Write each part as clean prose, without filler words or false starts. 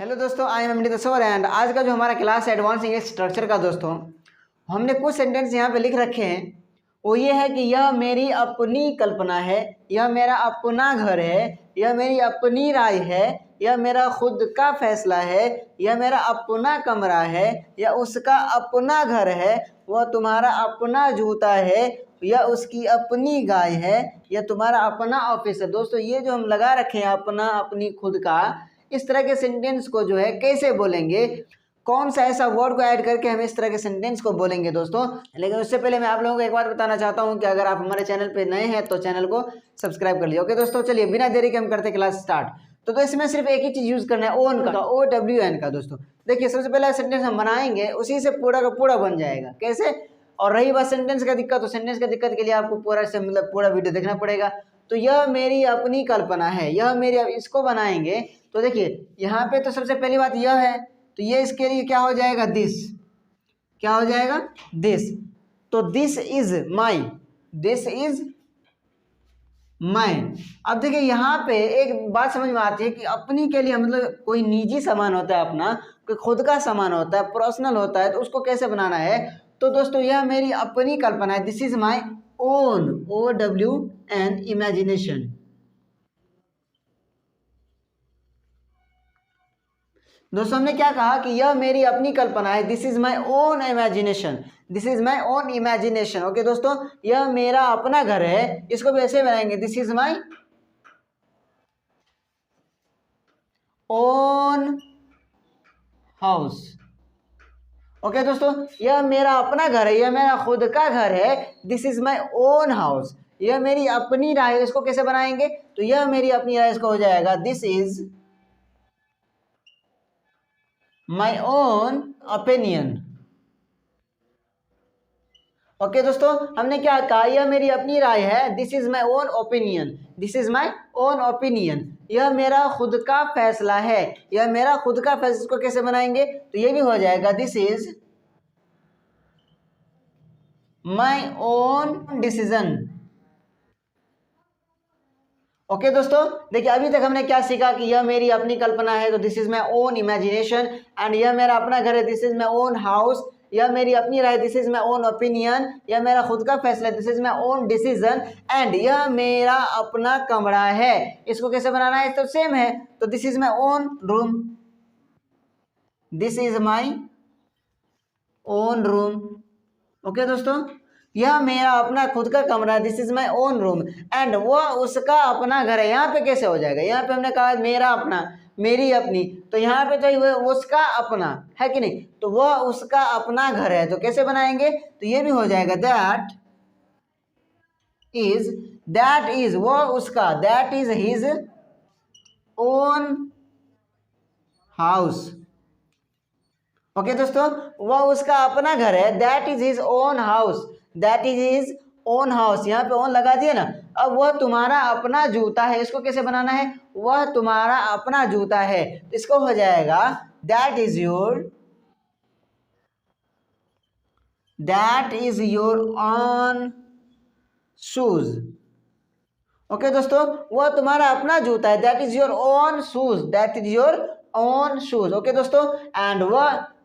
Hello दोस्तों, I am Amrit sir and आज का जो हमारा क्लास है एडवांस इंग्लिश स्ट्रक्चर का दोस्तों, हमने कुछ सेंटेंस यहाँ पे लिख रखे हैं। वो ये है कि यह मेरी अपनी कल्पना है, यह मेरा अपना घर है, यह मेरी अपनी राय है, यह मेरा खुद का फैसला है, यह मेरा अपना कमरा है, यह उसका अपना घर है, वह तुम्हारा अपना जूता है, यह उसकी अपनी गाय है, यह तुम्हारा अपना ऑफिस है। दोस्तों ये जो हम लगा रखे हैं अपना, अपनी, खुद का, इस तरह के सेंटेंस को जो है कैसे बोलेंगे, कौन सा ऐसा वर्ड को ऐड करके हम इस तरह के सेंटेंस को बोलेंगे दोस्तों। लेकिन उससे पहले मैं आप लोगों को एक बात बताना चाहता हूं कि अगर आप हमारे चैनल पे नए हैं तो चैनल को सब्सक्राइब कर लीजिए। ओके दोस्तों, चलिए बिना देरी के हम करते क्लास स्टार्ट। तो इसमें सिर्फ एक ही चीज यूज करना है, ओन का, OWN का। दोस्तों देखिए, सबसे पहला सेंटेंस हम बनाएंगे, उसी से पूरा का पूरा बन जाएगा। कैसे? और रही बात सेंटेंस का दिक्कत, तो सेंटेंस का दिक्कत के लिए आपको पूरा से मतलब पूरा वीडियो देखना पड़ेगा। तो यह मेरी अपनी कल्पना है, यह मेरी, इसको बनाएंगे तो देखिए यहाँ पे तो सबसे पहली बात यह है, तो ये इसके लिए क्या हो जाएगा, दिस। क्या हो जाएगा? दिस। तो this is my, this is माई। अब देखिए यहाँ पे एक बात समझ में आती है कि अपनी के लिए मतलब कोई निजी सामान होता है अपना, कोई खुद का सामान होता है, पर्सनल होता है, तो उसको कैसे बनाना है। तो दोस्तों यह मेरी अपनी कल्पना है, this is my own, OWN, imagination. दोस्तों हमने क्या कहा कि यह मेरी अपनी कल्पना है, this is my own imagination, this is my own imagination. Okay दोस्तों, यह मेरा अपना घर है, इसको भी ऐसे बनाएंगे, this is my own house. Okay दोस्तों, यह मेरा अपना घर है, यह मेरा खुद का घर है, this is my own house. यह मेरी अपनी राय, इसको कैसे बनाएंगे, तो यह मेरी अपनी राय, इसको हो जाएगा this is my own opinion. Okay दोस्तों, हमने क्या कहा, यह मेरी अपनी राय है, this is my own opinion, this is my own opinion. यह मेरा खुद का फैसला है, यह मेरा खुद का फैसला, इसको कैसे बनाएंगे, तो ये भी हो जाएगा this is my own decision. Okay दोस्तों, देखिए अभी तक हमने क्या सीखा कि यह मेरी अपनी कल्पना है, तो this is my own imagination. And यह मेरा अपना घर है, this is my own house. यह मेरी अपनी राय, this is my own opinion. यह मेरा खुद का फैसला, this is my own decision. And यह मेरा अपना कमरा है, इसको कैसे बनाना है, तो सेम है, तो this is my own room, this is my own room. Okay दोस्तों, यह मेरा अपना खुद का कमरा है, this is my own room. And वह उसका अपना घर है, यहाँ पे कैसे हो जाएगा, यहाँ पे हमने कहा मेरा अपना, मेरी अपनी, तो यहाँ पे तो वह उसका अपना है कि नहीं, तो वह उसका अपना घर है, तो कैसे बनाएंगे, तो ये भी हो जाएगा दैट इज वह उसका, that is his own house. Okay दोस्तों, वह उसका अपना घर है, that is his own house, that is his own house. यहाँ पे ओन लगा दिया ना। अब वह तुम्हारा अपना जूता है, इसको कैसे बनाना है, वह तुम्हारा अपना जूता है, तो इसको हो जाएगा that is your on shoes. Okay दोस्तों, वह तुम्हारा अपना जूता है, that is your own shoes, that is your own shoes. Okay दोस्तों, एंड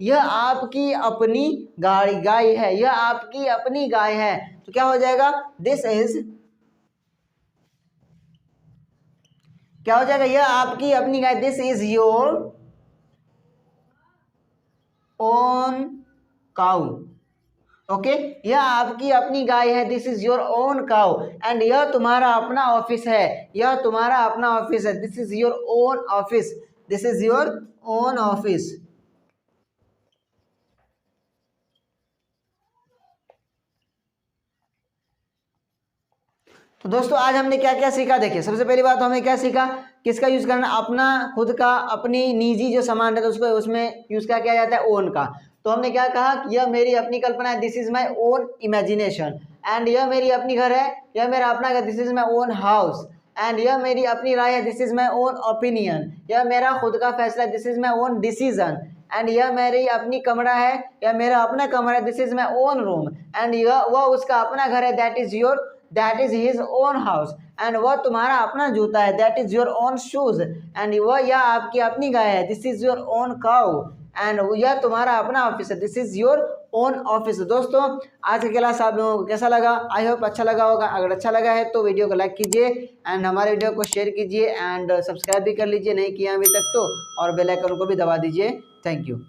यह आपकी अपनी गाय है, यह आपकी अपनी गाय है, तो क्या हो जाएगा, दिस इज, क्या हो जाएगा, यह आपकी अपनी गाय, this is your own cow. Okay, यह आपकी अपनी गाय है, this is your own cow. And यह तुम्हारा अपना ऑफिस है, यह तुम्हारा अपना ऑफिस है, this is your own office, this is your own office. तो दोस्तों आज हमने क्या क्या सीखा, देखिए सबसे पहली बात तो हमने क्या सीखा, किसका यूज करना, अपना, खुद का, अपनी निजी जो सामान है तो उसको उसमें यूज किया जाता है ओन का। तो हमने क्या कहा कि यह मेरी अपनी कल्पना है, this is my own imagination. And यह मेरी अपनी घर है, यह मेरा अपना घर, this is my own house. And यह मेरी अपनी राय है, this is my own opinion. यह मेरा खुद का फैसला है, this is my own decision. And यह मेरी अपनी कमरा है, यह मेरा अपना कमरा है, this is my own room. And यह वह उसका अपना घर है, that is your that is his own house, and वह तुम्हारा अपना जूता है, that is your own shoes, and वह यह आपकी अपनी गाय है, this is your own cow, and यह तुम्हारा अपना ऑफिस है, this is your own office. दोस्तों आज का क्लास आप लोगों को कैसा लगा? आई होप अच्छा लगा होगा। अगर अच्छा लगा है तो वीडियो को लाइक कीजिए एंड हमारे वीडियो को शेयर कीजिए एंड सब्सक्राइब भी कर लीजिए नहीं किया अभी तक तो, और बेल आइकन को भी दबा दीजिए। Thank you.